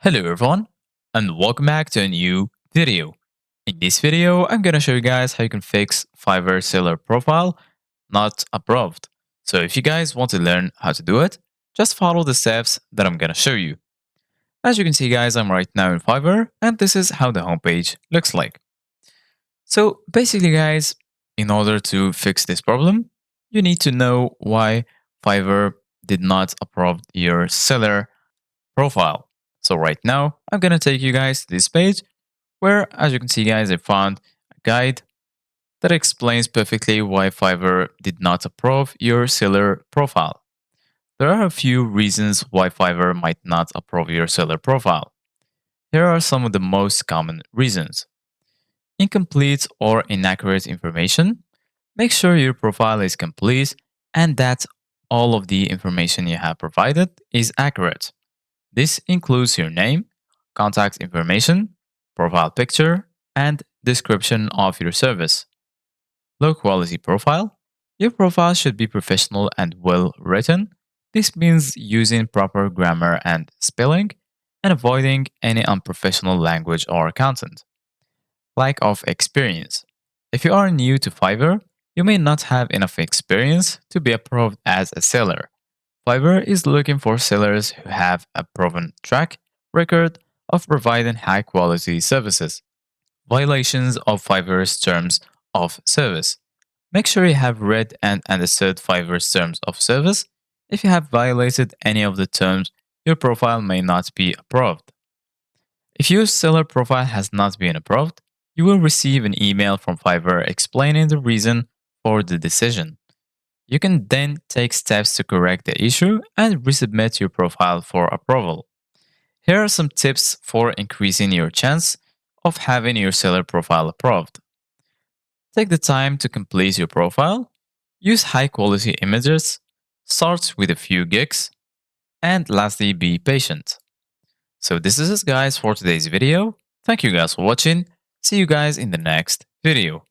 Hello everyone and welcome back to a new video. In this video, I'm gonna show you guys how you can fix Fiverr seller profile not approved. So if you guys want to learn how to do it, just follow the steps that I'm gonna show you. As you can see guys, I'm right now in Fiverr and this is how the homepage looks like. So basically guys, in order to fix this problem, you need to know why Fiverr did not approve your seller profile. So right now, I'm going to take you guys to this page where, as you can see guys, I found a guide that explains perfectly why Fiverr did not approve your seller profile. There are a few reasons why Fiverr might not approve your seller profile. Here are some of the most common reasons. Incomplete or inaccurate information. Make sure your profile is complete and that all of the information you have provided is accurate. This includes your name, contact information, profile picture, and description of your service. Low quality profile. Your profile should be professional and well written. This means using proper grammar and spelling and avoiding any unprofessional language or content. Lack of experience. If you are new to Fiverr, you may not have enough experience to be approved as a seller. Fiverr is looking for sellers who have a proven track record of providing high quality services. Violations of Fiverr's terms of service. Make sure you have read and understood Fiverr's terms of service. If you have violated any of the terms, your profile may not be approved. If your seller profile has not been approved, you will receive an email from Fiverr explaining the reason for the decision. You can then take steps to correct the issue and resubmit your profile for approval. Here are some tips for increasing your chance of having your seller profile approved. Take the time to complete your profile, use high quality images, start with a few gigs, and lastly, be patient. So this is it guys for today's video. Thank you guys for watching. See you guys in the next video.